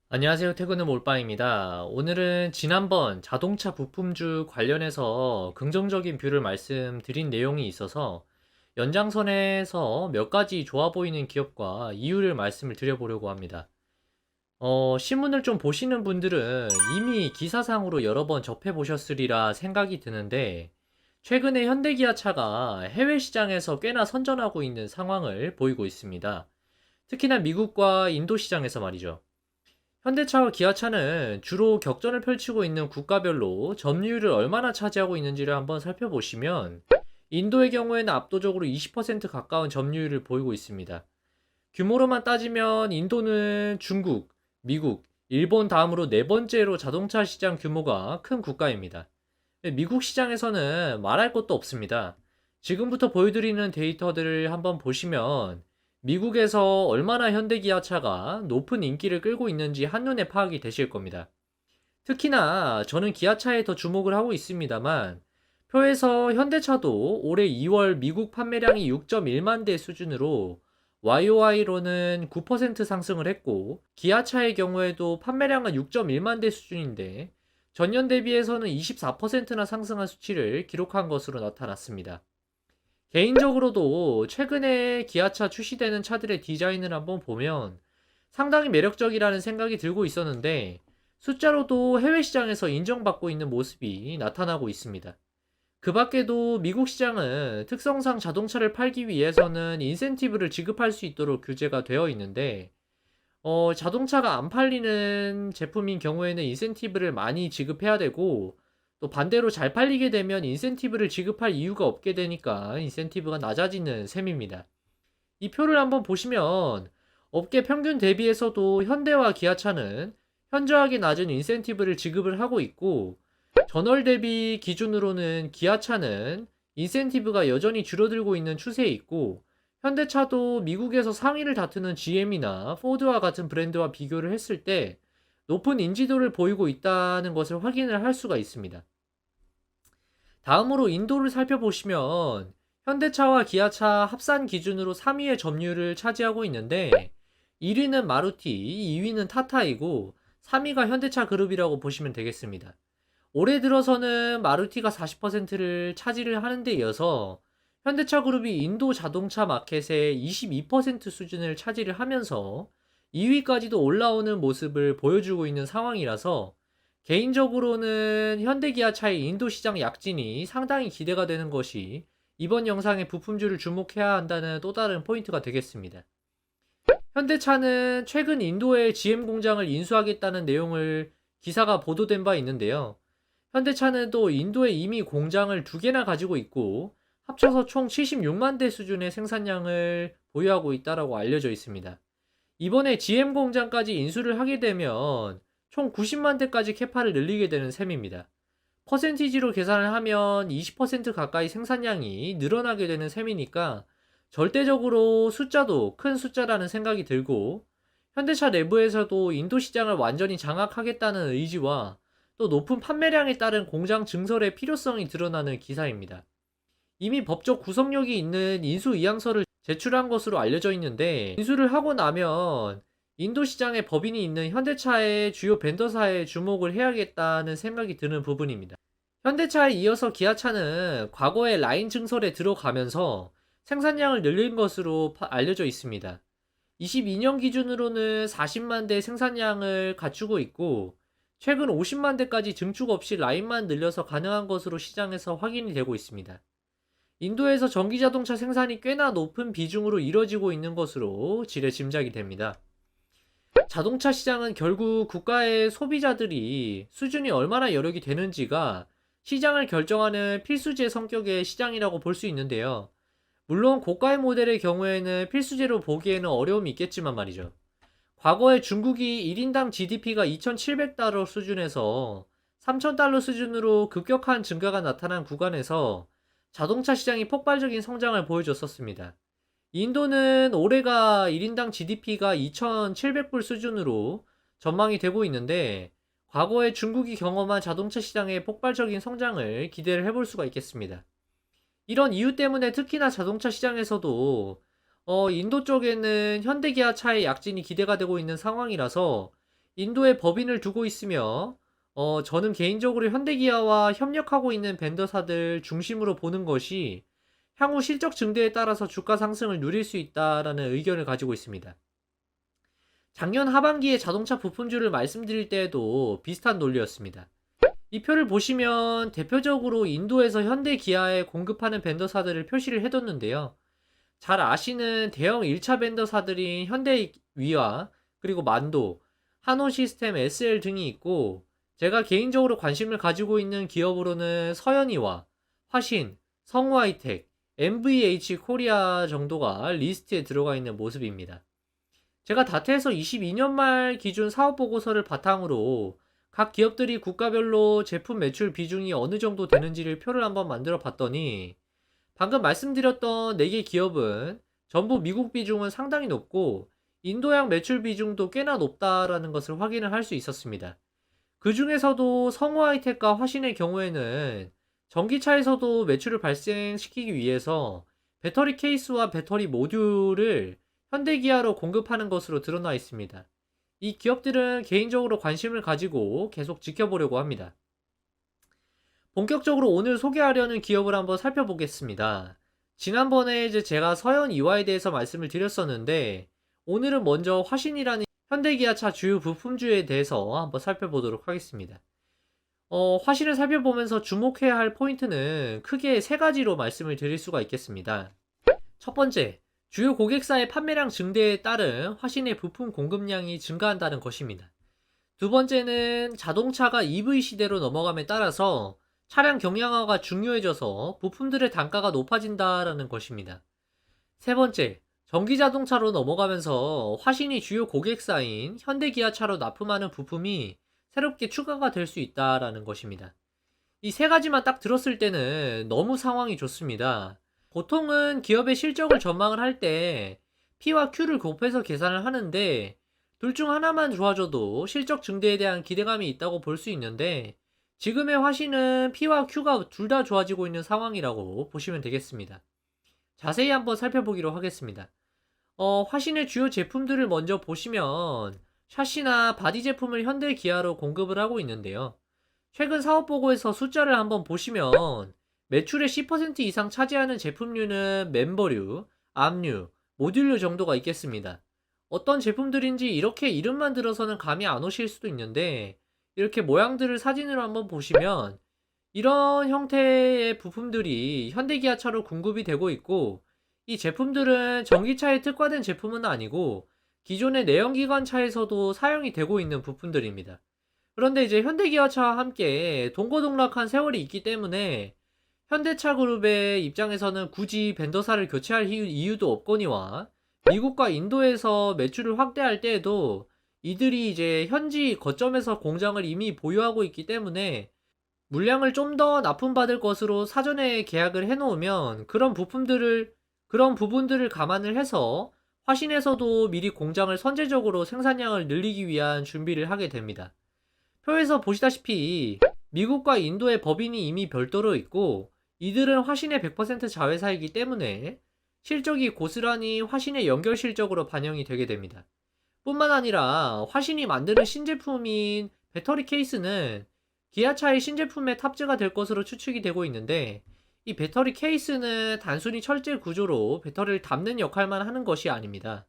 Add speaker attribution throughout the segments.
Speaker 1: 안녕하세요. 퇴근은 몰빵입니다. 오늘은 지난번 자동차 부품주 관련해서 긍정적인 뷰를 말씀드린 내용이 있어서 연장선에서 몇 가지 좋아 보이는 기업과 이유를 말씀을 드려보려고 합니다. 신문을 좀 보시는 분들은 이미 기사상으로 여러 번 접해 보셨으리라 생각이 드는데, 최근에 현대기아차가 해외 시장에서 꽤나 선전하고 있는 상황을 보이고 있습니다. 특히나 미국과 인도 시장에서 말이죠. 현대차와 기아차는 주로 격전을 펼치고 있는 국가별로 점유율을 얼마나 차지하고 있는지를 한번 살펴보시면, 인도의 경우에는 압도적으로 20% 가까운 점유율을 보이고 있습니다. 규모로만 따지면 인도는 중국, 미국, 일본 다음으로 네 번째로 자동차 시장 규모가 큰 국가입니다. 미국 시장에서는 말할 것도 없습니다. 지금부터 보여드리는 데이터들을 한번 보시면 미국에서 얼마나 현대기아차가 높은 인기를 끌고 있는지 한눈에 파악이 되실 겁니다. 특히나 저는 기아차에 더 주목을 하고 있습니다만, 표에서 현대차도 올해 2월 미국 판매량이 6.1만 대 수준으로 YOY로는 9% 상승을 했고, 기아차의 경우에도 판매량은 6.1만 대 수준인데 전년 대비해서는 24%나 상승한 수치를 기록한 것으로 나타났습니다. 개인적으로도 최근에 기아차 출시되는 차들의 디자인을 한번 보면 상당히 매력적이라는 생각이 들고 있었는데, 숫자로도 해외 시장에서 인정받고 있는 모습이 나타나고 있습니다. 그 밖에도 미국 시장은 특성상 자동차를 팔기 위해서는 인센티브를 지급할 수 있도록 규제가 되어 있는데, 자동차가 안 팔리는 제품인 경우에는 인센티브를 많이 지급해야 되고, 또 반대로 잘 팔리게 되면 인센티브를 지급할 이유가 없게 되니까 인센티브가 낮아지는 셈입니다. 이 표를 한번 보시면 업계 평균 대비해서도 현대와 기아차는 현저하게 낮은 인센티브를 지급을 하고 있고, 전월 대비 기준으로는 기아차는 인센티브가 여전히 줄어들고 있는 추세에 있고, 현대차도 미국에서 상위를 다투는 GM이나 포드와 같은 브랜드와 비교를 했을 때 높은 인지도를 보이고 있다는 것을 확인을 할 수가 있습니다. 다음으로 인도를 살펴보시면 현대차와 기아차 합산 기준으로 3위의 점유율을 차지하고 있는데, 1위는 마루티, 2위는 타타이고 3위가 현대차 그룹이라고 보시면 되겠습니다. 올해 들어서는 마루티가 40%를 차지를 하는 데 이어서 현대차 그룹이 인도 자동차 마켓의 22% 수준을 차지를 하면서 2위까지도 올라오는 모습을 보여주고 있는 상황이라서, 개인적으로는 현대기아차의 인도 시장 약진이 상당히 기대가 되는 것이 이번 영상의 부품주를 주목해야 한다는 또 다른 포인트가 되겠습니다. 현대차는 최근 인도에 GM 공장을 인수하겠다는 내용을 기사가 보도된 바 있는데요. 현대차는 또 인도에 이미 공장을 두 개나 가지고 있고 합쳐서 총 76만 대 수준의 생산량을 보유하고 있다라고 알려져 있습니다. 이번에 GM 공장까지 인수를 하게 되면 총 90만 대까지 캐파를 늘리게 되는 셈입니다. 퍼센티지로 계산을 하면 20% 가까이 생산량이 늘어나게 되는 셈이니까 절대적으로 숫자도 큰 숫자라는 생각이 들고, 현대차 내부에서도 인도 시장을 완전히 장악하겠다는 의지와 또 높은 판매량에 따른 공장 증설의 필요성이 드러나는 기사입니다. 이미 법적 구속력이 있는 인수 의향서를 제출한 것으로 알려져 있는데, 인수를 하고 나면 인도 시장에 법인이 있는 현대차의 주요 벤더사에 주목을 해야겠다는 생각이 드는 부분입니다. 현대차에 이어서 기아차는 과거에 라인 증설에 들어가면서 생산량을 늘린 것으로 알려져 있습니다. 22년 기준으로는 40만 대 생산량을 갖추고 있고, 최근 50만 대까지 증축 없이 라인만 늘려서 가능한 것으로 시장에서 확인이 되고 있습니다. 인도에서 전기자동차 생산이 꽤나 높은 비중으로 이뤄지고 있는 것으로 지레 짐작이 됩니다. 자동차 시장은 결국 국가의 소비자들이 수준이 얼마나 여력이 되는지가 시장을 결정하는 필수제 성격의 시장이라고 볼 수 있는데요. 물론 고가의 모델의 경우에는 필수제로 보기에는 어려움이 있겠지만 말이죠. 과거에 중국이 1인당 GDP가 2,700달러 수준에서 3,000달러 수준으로 급격한 증가가 나타난 구간에서 자동차 시장이 폭발적인 성장을 보여줬었습니다. 인도는 올해가 1인당 GDP가 2,700불 수준으로 전망이 되고 있는데, 과거에 중국이 경험한 자동차 시장의 폭발적인 성장을 기대를 해볼 수가 있겠습니다. 이런 이유 때문에 특히나 자동차 시장에서도 인도 쪽에는 현대기아차의 약진이 기대가 되고 있는 상황이라서 인도에 법인을 두고 있으며 저는 개인적으로 현대기아와 협력하고 있는 벤더사들 중심으로 보는 것이 향후 실적 증대에 따라서 주가 상승을 누릴 수 있다라는 의견을 가지고 있습니다. 작년 하반기에 자동차 부품주를 말씀드릴 때에도 비슷한 논리였습니다. 이 표를 보시면 대표적으로 인도에서 현대 기아에 공급하는 벤더사들을 표시를 해뒀는데요. 잘 아시는 대형 1차 벤더사들인 현대위와 그리고 만도, 한호시스템 SL 등이 있고, 제가 개인적으로 관심을 가지고 있는 기업으로는 서현이와 화신, 성우하이텍, MVH 코리아 정도가 리스트에 들어가 있는 모습입니다. 제가 다트에서 22년 말 기준 사업 보고서를 바탕으로 각 기업들이 국가별로 제품 매출 비중이 어느 정도 되는지를 표를 한번 만들어 봤더니, 방금 말씀드렸던 4개 기업은 전부 미국 비중은 상당히 높고 인도양 매출 비중도 꽤나 높다라는 것을 확인을 할 수 있었습니다. 그 중에서도 성우하이텍과 화신의 경우에는 전기차에서도 매출을 발생시키기 위해서 배터리 케이스와 배터리 모듈을 현대기아로 공급하는 것으로 드러나 있습니다. 이 기업들은 개인적으로 관심을 가지고 계속 지켜보려고 합니다. 본격적으로 오늘 소개하려는 기업을 한번 살펴보겠습니다. 지난번에 이제 제가 서현 이화에 대해서 말씀을 드렸었는데, 오늘은 먼저 화신이라는 현대기아차 주요 부품주에 대해서 한번 살펴보도록 하겠습니다. 화신을 살펴보면서 주목해야 할 포인트는 크게 세 가지로 말씀을 드릴 수가 있겠습니다. 첫 번째, 주요 고객사의 판매량 증대에 따른 화신의 부품 공급량이 증가한다는 것입니다. 두 번째는 자동차가 EV 시대로 넘어감에 따라서 차량 경량화가 중요해져서 부품들의 단가가 높아진다라는 것입니다. 세 번째, 전기자동차로 넘어가면서 화신이 주요 고객사인 현대기아차로 납품하는 부품이 새롭게 추가가 될 수 있다라는 것입니다. 이 세 가지만 딱 들었을 때는 너무 상황이 좋습니다. 보통은 기업의 실적을 전망을 할 때 P와 Q를 곱해서 계산을 하는데, 둘 중 하나만 좋아져도 실적 증대에 대한 기대감이 있다고 볼 수 있는데, 지금의 화신은 P와 Q가 둘 다 좋아지고 있는 상황이라고 보시면 되겠습니다. 자세히 한번 살펴보기로 하겠습니다. 화신의 주요 제품들을 먼저 보시면 샤시나 바디 제품을 현대 기아로 공급을 하고 있는데요. 최근 사업보고에서 숫자를 한번 보시면 매출의 10% 이상 차지하는 제품류는 멤버류, 암류, 모듈류 정도가 있겠습니다. 어떤 제품들인지 이렇게 이름만 들어서는 감이 안 오실 수도 있는데, 이렇게 모양들을 사진으로 한번 보시면 이런 형태의 부품들이 현대기아차로 공급이 되고 있고, 이 제품들은 전기차에 특화된 제품은 아니고 기존의 내연기관차에서도 사용이 되고 있는 부품들입니다. 그런데 이제 현대기아차와 함께 동고동락한 세월이 있기 때문에 현대차 그룹의 입장에서는 굳이 벤더사를 교체할 이유도 없거니와, 미국과 인도에서 매출을 확대할 때에도 이들이 이제 현지 거점에서 공장을 이미 보유하고 있기 때문에 물량을 좀 더 납품받을 것으로 사전에 계약을 해놓으면 그런 부분들을 감안을 해서 화신에서도 미리 공장을 선제적으로 생산량을 늘리기 위한 준비를 하게 됩니다. 표에서 보시다시피 미국과 인도의 법인이 이미 별도로 있고, 이들은 화신의 100% 자회사이기 때문에 실적이 고스란히 화신의 연결 실적으로 반영이 되게 됩니다. 뿐만 아니라 화신이 만드는 신제품인 배터리 케이스는 기아차의 신제품에 탑재가 될 것으로 추측이 되고 있는데, 이 배터리 케이스는 단순히 철제 구조로 배터리를 담는 역할만 하는 것이 아닙니다.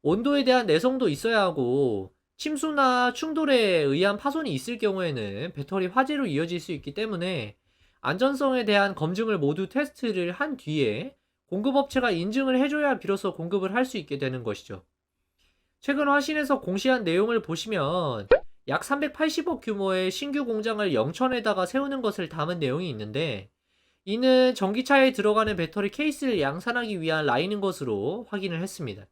Speaker 1: 온도에 대한 내성도 있어야 하고, 침수나 충돌에 의한 파손이 있을 경우에는 배터리 화재로 이어질 수 있기 때문에 안전성에 대한 검증을 모두 테스트를 한 뒤에 공급업체가 인증을 해줘야 비로소 공급을 할 수 있게 되는 것이죠. 최근 화신에서 공시한 내용을 보시면 약 380억 규모의 신규 공장을 영천에다가 세우는 것을 담은 내용이 있는데, 이는 전기차에 들어가는 배터리 케이스를 양산하기 위한 라인인 것으로 확인을 했습니다.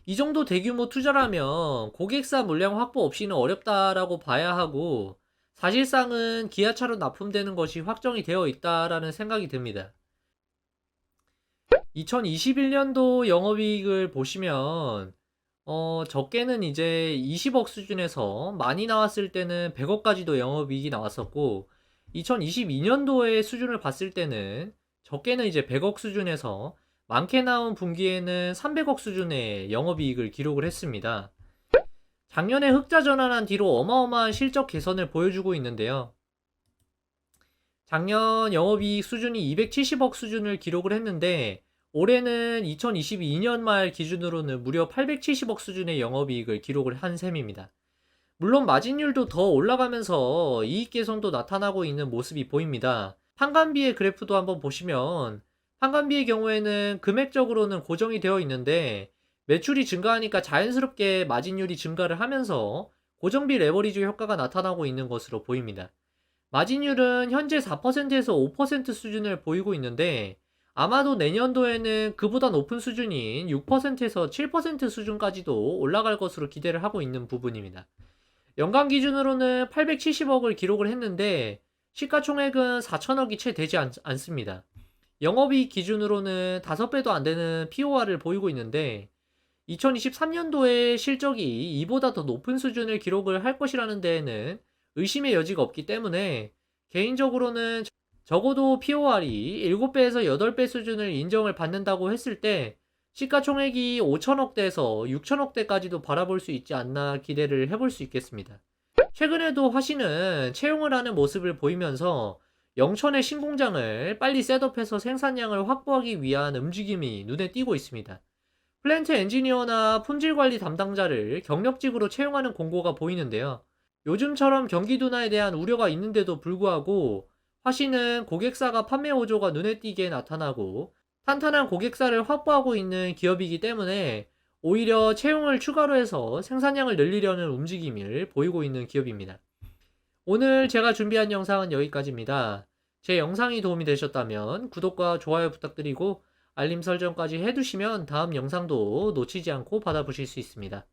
Speaker 1: 이 정도 대규모 투자라면 고객사 물량 확보 없이는 어렵다라고 봐야 하고, 사실상은 기아차로 납품되는 것이 확정이 되어 있다라는 생각이 듭니다. 2021년도 영업이익을 보시면 적게는 이제 20억 수준에서 많이 나왔을 때는 100억까지도 영업이익이 나왔었고, 2022년도의 수준을 봤을 때는 적게는 이제 100억 수준에서 많게 나온 분기에는 300억 수준의 영업이익을 기록을 했습니다. 작년에 흑자 전환한 뒤로 어마어마한 실적 개선을 보여주고 있는데요. 작년 영업이익 수준이 270억 수준을 기록을 했는데 올해는 2022년 말 기준으로는 무려 870억 수준의 영업이익을 기록을 한 셈입니다. 물론 마진율도 더 올라가면서 이익 개선도 나타나고 있는 모습이 보입니다. 판관비의 그래프도 한번 보시면 판관비의 경우에는 금액적으로는 고정이 되어 있는데 매출이 증가하니까 자연스럽게 마진율이 증가를 하면서 고정비 레버리지 효과가 나타나고 있는 것으로 보입니다. 마진율은 현재 4%에서 5% 수준을 보이고 있는데 아마도 내년도에는 그보다 높은 수준인 6%에서 7% 수준까지도 올라갈 것으로 기대를 하고 있는 부분입니다. 연간 기준으로는 870억을 기록을 했는데 시가총액은 4천억이 채 되지 않습니다. 영업이익 기준으로는 5배도 안 되는 POR을 보이고 있는데 2023년도에 실적이 이보다 더 높은 수준을 기록을 할 것이라는 데에는 의심의 여지가 없기 때문에 개인적으로는 적어도 POR이 7배에서 8배 수준을 인정을 받는다고 했을 때 시가총액이 5천억대에서 6천억대까지도 바라볼 수 있지 않나 기대를 해볼 수 있겠습니다. 최근에도 화신은 채용을 하는 모습을 보이면서 영천의 신공장을 빨리 셋업해서 생산량을 확보하기 위한 움직임이 눈에 띄고 있습니다. 플랜트 엔지니어나 품질 관리 담당자를 경력직으로 채용하는 공고가 보이는데요. 요즘처럼 경기 둔화에 대한 우려가 있는데도 불구하고 화신은 고객사가 판매 호조가 눈에 띄게 나타나고 탄탄한 고객사를 확보하고 있는 기업이기 때문에 오히려 채용을 추가로 해서 생산량을 늘리려는 움직임을 보이고 있는 기업입니다. 오늘 제가 준비한 영상은 여기까지입니다. 제 영상이 도움이 되셨다면 구독과 좋아요 부탁드리고 알림 설정까지 해두시면 다음 영상도 놓치지 않고 받아보실 수 있습니다.